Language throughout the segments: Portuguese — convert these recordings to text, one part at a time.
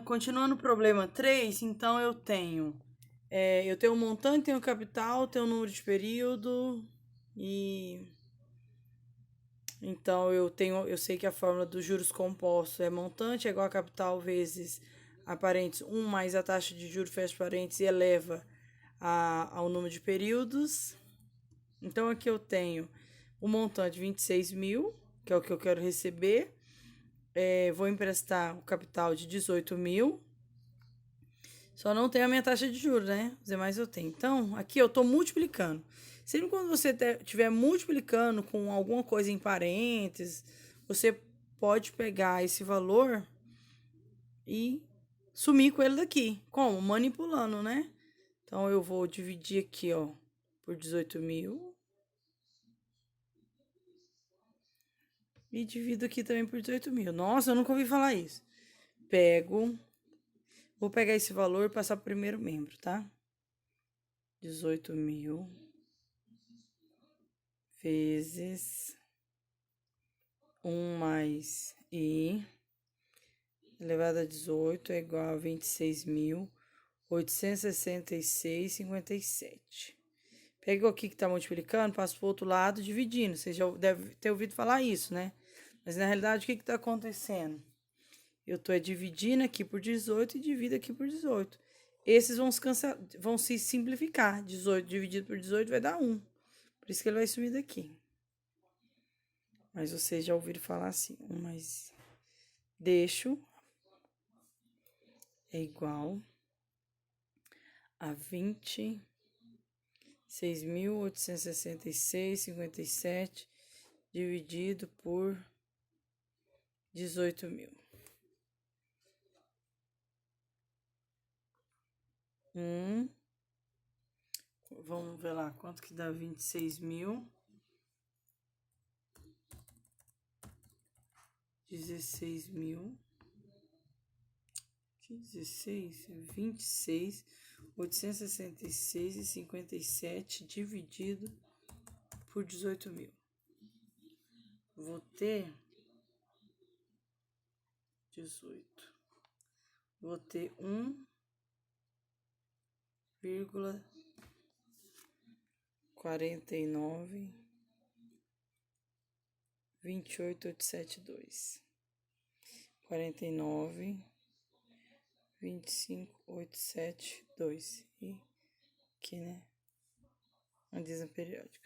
continuando o problema 3, então eu tenho um montante, tenho capital, tenho um número de período e então eu sei que a fórmula dos juros compostos é montante é igual a capital vezes a parênteses 1 mais a taxa de juros fecha parênteses e eleva ao número de períodos. Então aqui eu tenho o montante 26 mil, que é o que eu quero receber. Vou emprestar o capital de 18 mil. Só não tenho a minha taxa de juros, né? Os demais eu tenho. Então, aqui eu estou multiplicando. Sempre quando você estiver multiplicando com alguma coisa em parênteses, você pode pegar esse valor e sumir com ele daqui. Como? Manipulando, né? Então, eu vou dividir aqui, ó, por 18 mil. E divido aqui também por 18 mil. Nossa, eu nunca ouvi falar isso. Vou pegar esse valor e passar para o primeiro membro, tá? 18 mil vezes 1 mais I elevado a 18 é igual a 26.866,57. Pega aqui que tá multiplicando, passa pro outro lado dividindo. Você já deve ter ouvido falar isso, né? Mas na realidade, o que tá acontecendo? Eu tô dividindo aqui por 18 e divido aqui por 18. Esses vão se simplificar. 18 dividido por 18 vai dar 1. Por isso que ele vai sumir daqui. Mas vocês já ouviram falar assim, 1 mais deixo é igual a 26.866,57 dividido por 18 mil. Vamos ver lá quanto que dá 26 mil. 16 mil. 16, 26, 866,57 dividido por 18 mil. Vou ter 18. Vou ter 1,49 28872. 49 25,872. E aqui, né? Uma dízima periódica.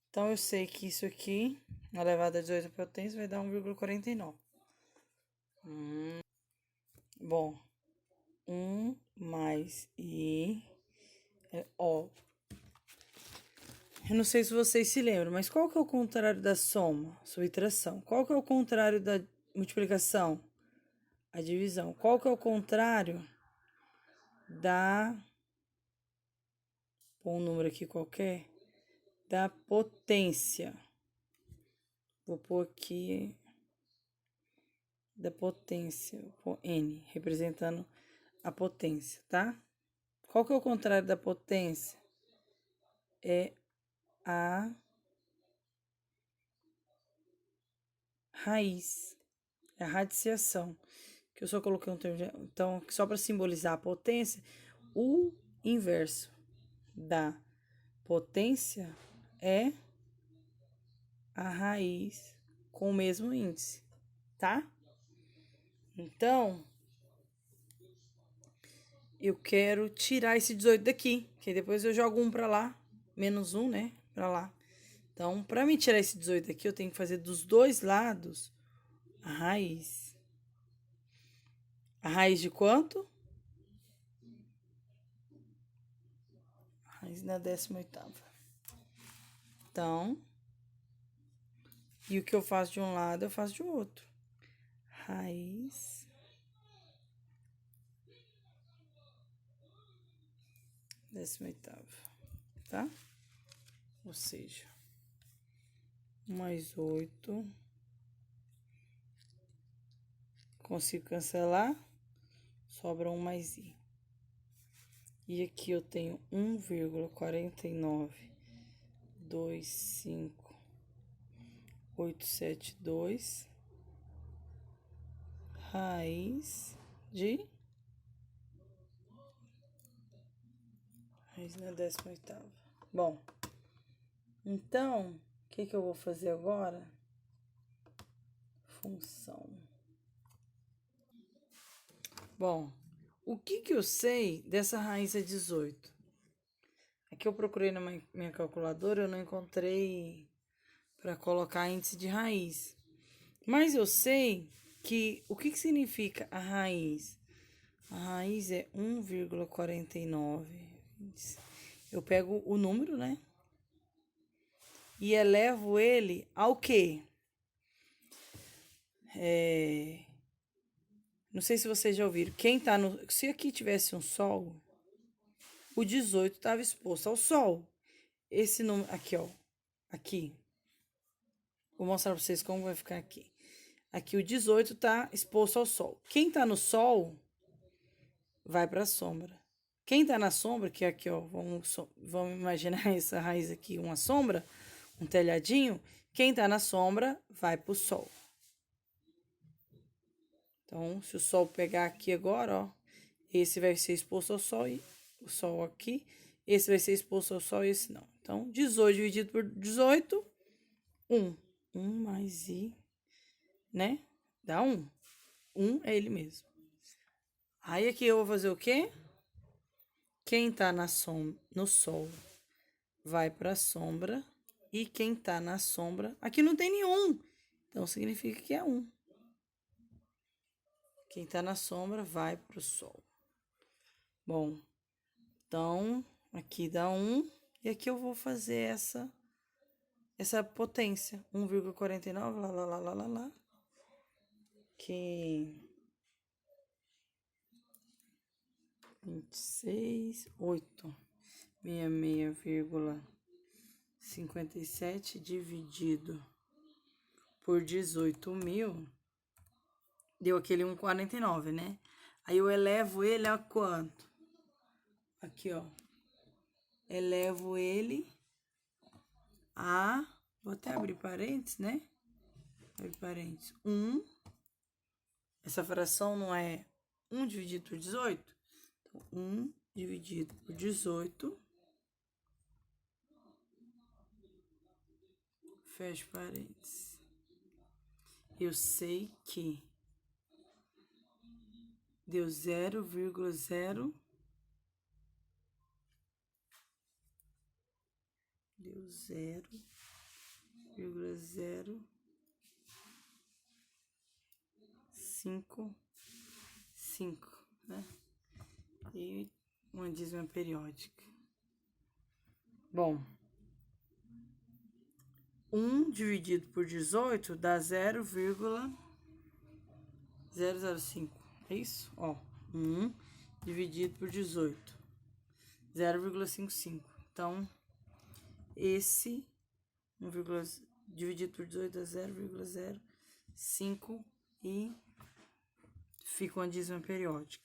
Então, eu sei que isso aqui, elevado a 18 potência, vai dar 1,49. Bom, 1 mais I. Ó. Eu não sei se vocês se lembram, mas qual que é o contrário da soma? Subtração. Qual que é o contrário da multiplicação? A divisão. Qual que é o contrário da... Põe um número aqui qualquer. Da potência. Vou pôr aqui da potência. Vou pôr N, representando a potência, tá? Qual que é o contrário da potência? É a raiz. É a radiciação. Que eu só coloquei um termo. Então, só para simbolizar a potência, o inverso da potência é a raiz com o mesmo índice, tá? Então, eu quero tirar esse 18 daqui, que depois eu jogo 1 para lá, menos 1, né, para lá. Então, para me tirar esse 18 daqui, eu tenho que fazer dos dois lados a raiz. A raiz de quanto? A raiz na 18ª. Então, e o que eu faço de um lado, eu faço de outro. Raiz 18ª, tá? Ou seja, 1 mais 8. Consigo cancelar, sobra 1 mais I. E aqui eu tenho 1,4925872 raiz de... Raiz na 18ª. Bom, então, o que eu vou fazer agora? Função. Bom, o que eu sei dessa raiz é 18? Aqui eu procurei na minha calculadora, eu não encontrei para colocar índice de raiz. Mas eu sei que o que significa a raiz? A raiz é 1,49. Eu pego o número, né? E elevo ele ao quê? Não sei se vocês já ouviram. Quem tá no... Se aqui tivesse um sol, o 18 estava exposto ao sol. Esse número... Aqui, ó. Aqui. Vou mostrar pra vocês como vai ficar aqui. Aqui o 18 está exposto ao sol. Quem está no sol vai para a sombra. Quem está na sombra, que é aqui, ó, vamos imaginar essa raiz aqui, uma sombra, um telhadinho. Quem está na sombra vai para o sol. Então, se o sol pegar aqui agora, ó, esse vai ser exposto ao sol e o sol aqui. Esse vai ser exposto ao sol e esse não. Então, 18 dividido por 18, 1. 1 mais I, né? Dá 1. 1 é ele mesmo. Aí aqui eu vou fazer o quê? Quem tá no sol vai pra sombra. E quem tá na sombra... Aqui não tem nenhum. Então, significa que é 1. Quem tá na sombra vai pro sol. Bom, então, aqui dá 1. E aqui eu vou fazer essa potência. 1,49, lá. Que... 26, 8, 66,57 dividido por 18.000, deu aquele 1,49, né? Aí eu elevo ele a quanto? Aqui, ó. Elevo ele a... Vou até abrir parênteses, né? Abrir parênteses. 1. Essa fração não é 1 dividido por 18? 1 dividido por 18, fecha parênteses. Eu sei que deu 0,0. Deu 0,055, né? E uma dízima periódica. Bom, 1 dividido por 18 dá 0,005. É isso? Ó, 1 dividido por 18, 0,55. Então, esse 1, dividido por 18 dá 0,05 e fica uma dízima periódica.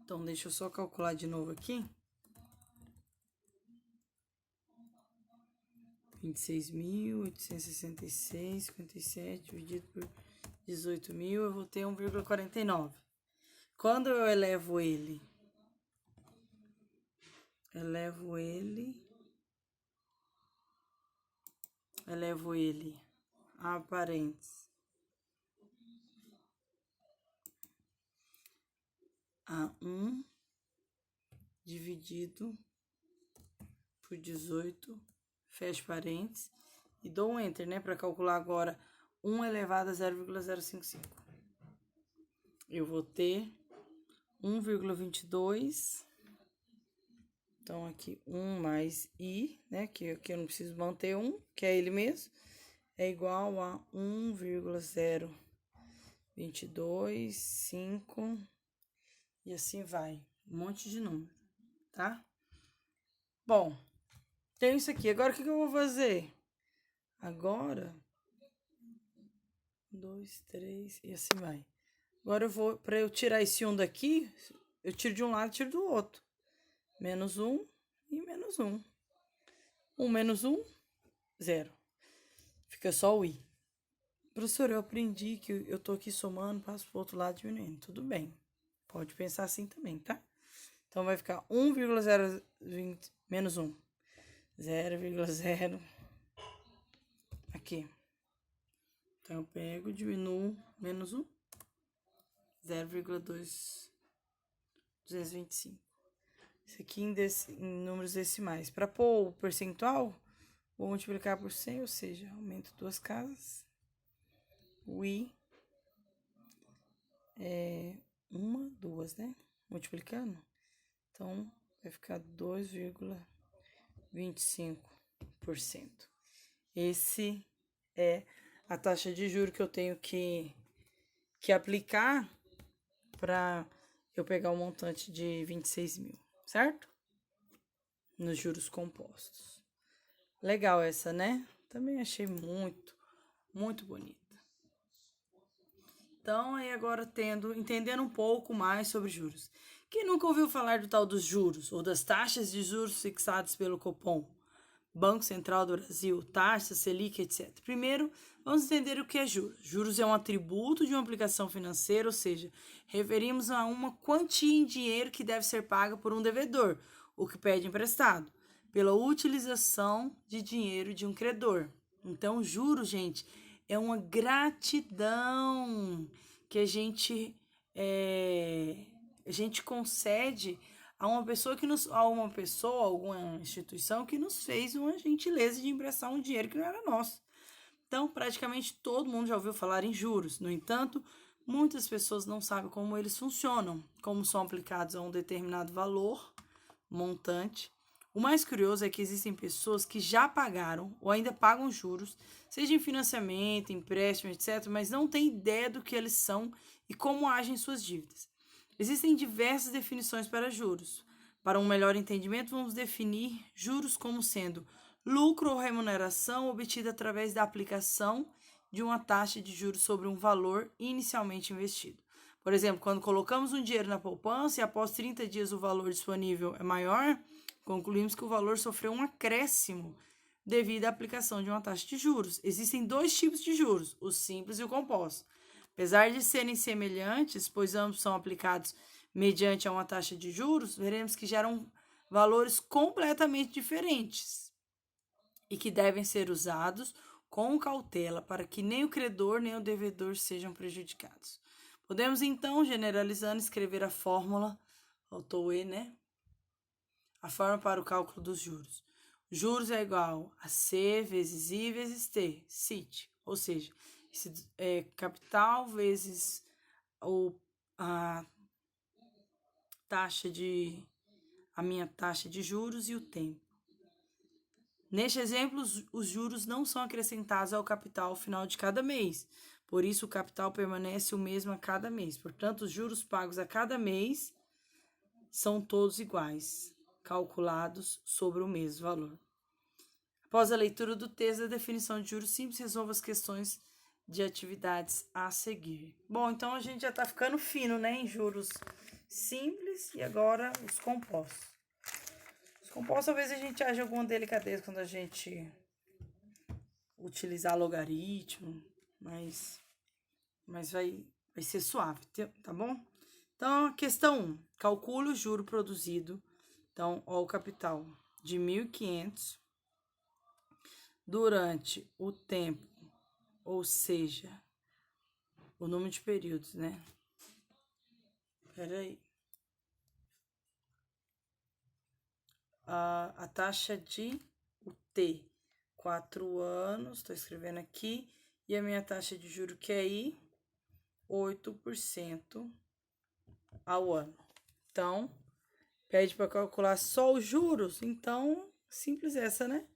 Então, deixa eu só calcular de novo aqui. 26.866,57 dividido por 18.000, eu vou ter 1,49. Quando eu elevo ele a parênteses a 1 dividido por 18, fecho parênteses, e dou um enter, né, para calcular agora 1 elevado a 0,055. Eu vou ter 1,22. Então, aqui 1 mais I, né, que aqui eu não preciso manter 1, que é ele mesmo, é igual a 1,0225, e assim vai, um monte de número, tá? Bom, tem isso aqui. Agora, o que eu vou fazer? Agora, 2, 3, e assim vai. Agora, para eu tirar esse 1 daqui, eu tiro de um lado e tiro do outro. Menos 1 e menos 1. 1 menos 1, 0. Fica só o I. Professor, eu aprendi que eu tô aqui somando, passo pro outro lado diminuindo. Tudo bem. Pode pensar assim também, tá? Então vai ficar 1,020 menos 1. 0,0 aqui. Então eu pego, diminuo, menos 1. 0,225. Isso aqui em números decimais. Para pôr o percentual, vou multiplicar por 100, ou seja, aumento duas casas. O I é uma, duas, né? Multiplicando. Então, vai ficar 2,25%. Esse é a taxa de juros que eu tenho que aplicar para eu pegar o montante de 26 mil, certo? Nos juros compostos. Legal essa, né? Também achei muito, muito bonita. Então, aí agora entendendo um pouco mais sobre juros. Quem nunca ouviu falar do tal dos juros ou das taxas de juros fixadas pelo Copom, Banco Central do Brasil, taxa, Selic, etc. Primeiro, vamos entender o que é juros. Juros é um atributo de uma aplicação financeira, ou seja, referimos a uma quantia em dinheiro que deve ser paga por um devedor, o que pede emprestado, pela utilização de dinheiro de um credor. Então, juros, gente, é uma gratidão que a gente concede a uma pessoa alguma instituição que nos fez uma gentileza de emprestar um dinheiro que não era nosso. Então, praticamente todo mundo já ouviu falar em juros. No entanto, muitas pessoas não sabem como eles funcionam, como são aplicados a um determinado valor, montante. O mais curioso é que existem pessoas que já pagaram ou ainda pagam juros, seja em financiamento, empréstimo, etc., mas não têm ideia do que eles são e como agem suas dívidas. Existem diversas definições para juros. Para um melhor entendimento, vamos definir juros como sendo lucro ou remuneração obtida através da aplicação de uma taxa de juros sobre um valor inicialmente investido. Por exemplo, quando colocamos um dinheiro na poupança e após 30 dias o valor disponível é maior, concluímos que o valor sofreu um acréscimo devido à aplicação de uma taxa de juros. Existem dois tipos de juros, o simples e o composto. Apesar de serem semelhantes, pois ambos são aplicados mediante uma taxa de juros, veremos que geram valores completamente diferentes e que devem ser usados com cautela para que nem o credor nem o devedor sejam prejudicados. Podemos então, generalizando, escrever a fórmula, faltou o E, né? A fórmula para o cálculo dos juros. Juros é igual a C vezes I vezes T, CIT, ou seja, capital vezes a minha taxa de juros e o tempo. Neste exemplo, os juros não são acrescentados ao capital ao final de cada mês, por isso o capital permanece o mesmo a cada mês. Portanto, os juros pagos a cada mês são todos iguais, calculados sobre o mesmo valor. Após a leitura do texto da definição de juros simples, resolva as questões de atividades a seguir. Bom, então a gente já está ficando fino, né, em juros simples e agora os compostos. Os compostos, talvez a gente haja alguma delicadeza quando a gente utilizar logaritmo, mas vai ser suave, tá bom? Então, questão 1. Calcule o juro produzido, então, o capital de 1.500 durante o tempo, ou seja, o número de períodos, né? Peraí. A taxa de T, 4 anos, estou escrevendo aqui, e a minha taxa de juro que é I, 8% ao ano. Então, pede para calcular só os juros, então, simples essa, né?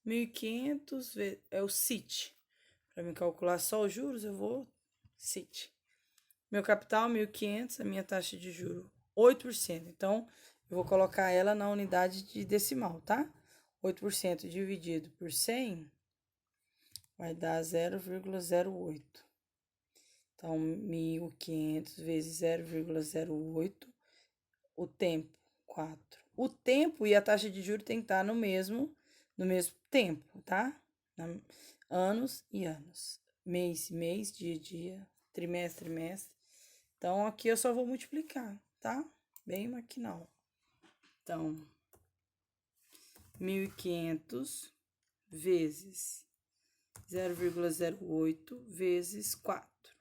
1.500 é o CIT. Para me calcular só os juros, eu vou CIT. Meu capital, 1.500, a minha taxa de juro, 8%. Então, eu vou colocar ela na unidade de decimal, tá? 8% dividido por 100 vai dar 0,08. Então, 1.500 vezes 0,08, o tempo, 4. O tempo e a taxa de juros tem que estar no mesmo tempo, tá? Anos e anos. mês, mês, dia, dia, trimestre, trimestre. Então, aqui eu só vou multiplicar, tá? Bem maquinal. Então, 1.500 vezes 0,08 vezes 4,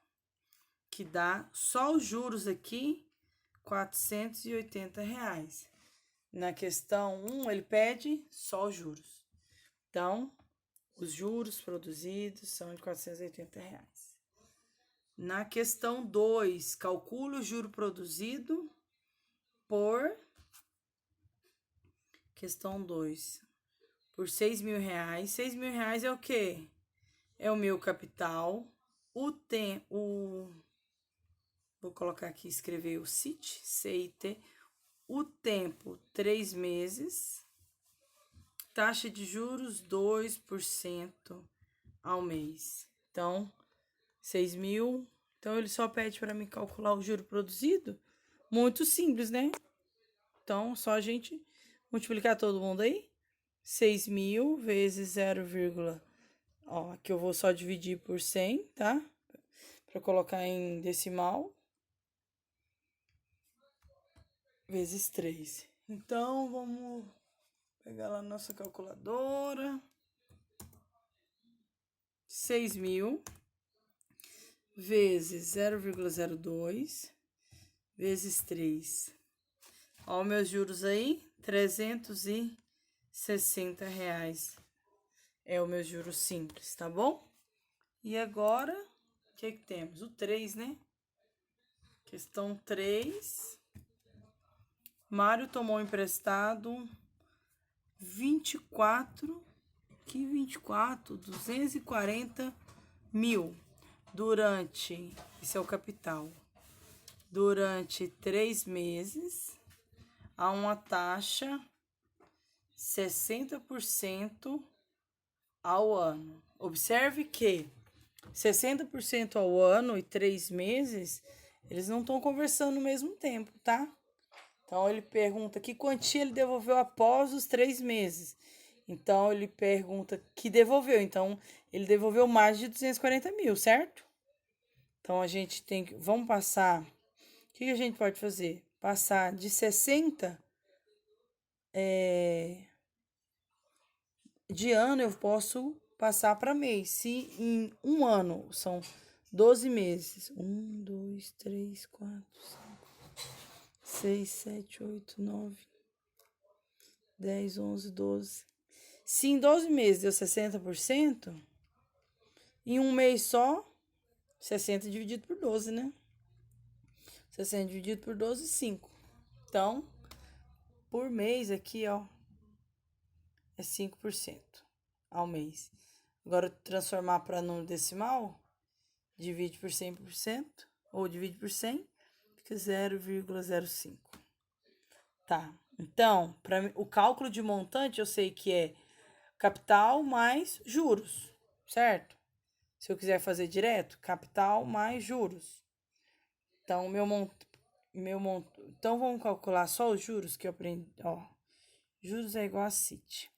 que dá só os juros aqui, R$ 480. Na questão 1, ele pede só os juros. Então, os juros produzidos são de R$ 480. Na questão 2, calcula o juro produzido por... Questão 2. Por R$ 6.000. R$ 6.000 é o quê? É o meu capital. Vou colocar aqui, escrever o CIT, CIT. O tempo, 3 meses. Taxa de juros, 2% ao mês. Então, 6.000. Então, ele só pede para mim calcular o juro produzido. Muito simples, né? Então, só a gente multiplicar todo mundo aí. 6.000 vezes 0, ó, aqui eu vou só dividir por 100, tá? Para colocar em decimal. Vezes 3. Então, vamos pegar lá a nossa calculadora. 6.000 vezes 0,02 vezes 3. Ó, meus juros aí, R$ 360 é o meu juro simples, tá bom? E agora, o que temos? O 3, né? Questão 3. Mário tomou emprestado 240 mil durante, esse é o capital, durante 3 meses, a uma taxa 60% ao ano. Observe que 60% ao ano e 3 meses, eles não estão conversando no mesmo tempo, tá? Então, ele pergunta que quantia ele devolveu após os 3 meses. Então, ele pergunta que devolveu. Então, ele devolveu mais de 240 mil, certo? Então, a gente tem que... Vamos passar... O que a gente pode fazer? Passar de 60... De ano, eu posso passar para mês. Se em um ano são 12 meses. 1, 2, 3, 4, 5... 6, 7, 8, 9, 10, 11, 12. Se em 12 meses deu 60%, em um mês só, 60 dividido por 12, né? 60 dividido por 12, 5. Então, por mês aqui, ó, é 5% ao mês. Agora, transformar para número decimal, divide por 100%, ou divide por 100, fica 0,05. Tá, então, para o cálculo de montante, eu sei que é capital mais juros, certo? Se eu quiser fazer direto, capital mais juros. Então, então, vamos calcular só os juros que eu aprendi, ó. Juros é igual a CIT.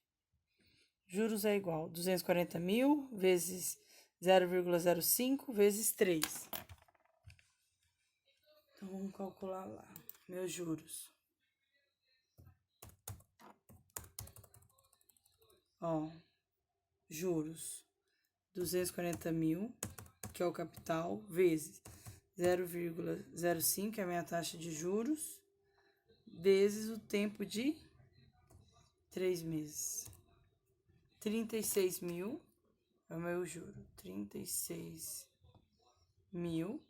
Juros é igual a 240 mil vezes 0,05 vezes 3. Então, vamos calcular lá, meus juros. Ó, juros, 240 mil, que é o capital, vezes 0,05, que é a minha taxa de juros, vezes o tempo de 3 meses. 36 mil é o meu juro. 36 mil.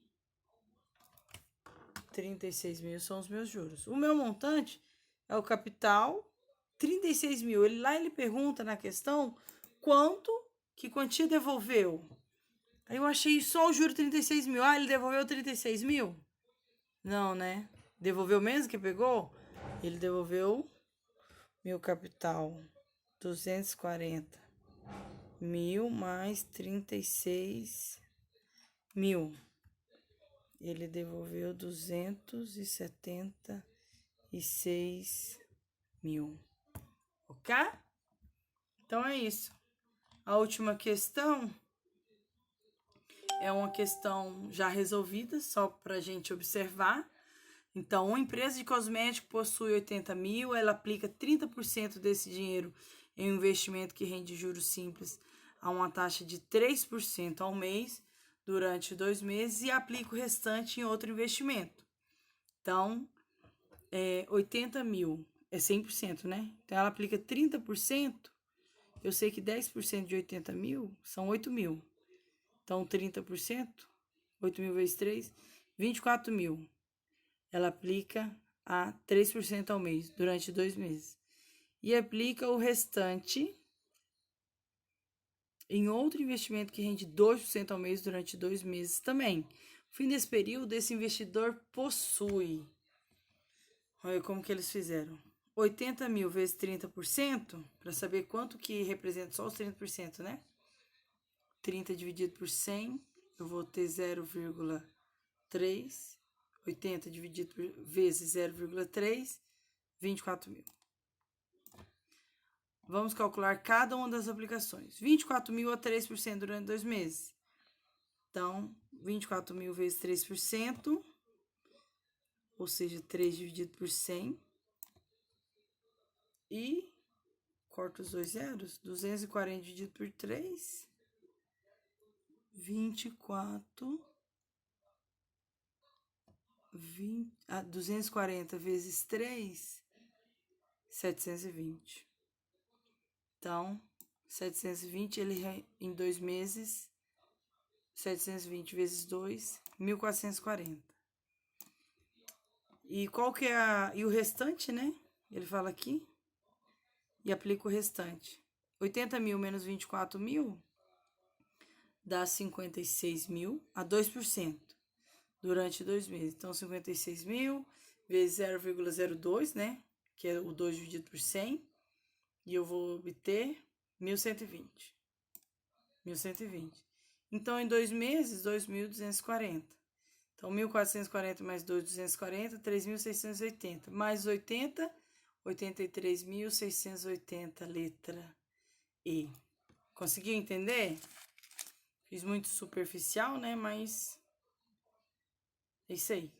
36 mil são os meus juros. O meu montante é o capital, 36 mil. Ele pergunta na questão que quantia devolveu. Aí eu achei só o juro 36 mil. Ah, ele devolveu 36 mil? Não, né? Devolveu mesmo que pegou? Ele devolveu meu capital, 240 mil mais 36 mil. Ele devolveu 276 mil. Ok? Então, é isso. A última questão é uma questão já resolvida, só para a gente observar. Então, uma empresa de cosmético possui 80 mil, ela aplica 30% desse dinheiro em um investimento que rende juros simples a uma taxa de 3% ao mês durante 2 meses e aplica o restante em outro investimento. Então, 80 mil é 100%, né? Então, ela aplica 30%, eu sei que 10% de 80 mil são 8 mil. Então, 30%, 8 mil vezes 3, 24 mil. Ela aplica a 3% ao mês, durante 2 meses. E aplica o restante em outro investimento que rende 2% ao mês durante 2 meses também. No fim desse período, esse investidor possui... Olha como que eles fizeram. 80 mil vezes 30%, para saber quanto que representa só os 30%, né? 30 dividido por 100, eu vou ter 0,3. 80 dividido vezes 0,3, 24 mil. Vamos calcular cada uma das aplicações. 24 mil a 3% durante 2 meses. Então, 24 mil vezes 3%, ou seja, 3 dividido por 100. E, corto os dois zeros, 240 dividido por 3, 24... 240 vezes 3, 720. Então, 720, ele em 2 meses, 720 vezes 2, 1.440. E qual que é e o restante, né? Ele fala aqui, e aplica o restante. 80 mil menos 24 mil, dá 56 mil a 2%. Durante 2 meses. Então, 56 mil vezes 0,02, né? Que é o 2 dividido por 100. E eu vou obter 1.120. 1.120. Então, em 2 meses, 2.240. Então, 1.440 mais 2.240, 3.680. Mais 80, 83.680, letra E. Conseguiu entender? Fiz muito superficial, né? Mas... é isso aí.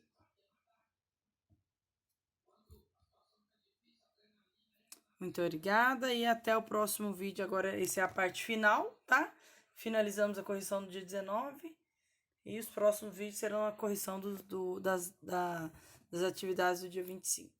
Muito obrigada e até o próximo vídeo. Agora, essa é a parte final, tá? Finalizamos a correção do dia 19 e os próximos vídeos serão a correção das atividades do dia 25.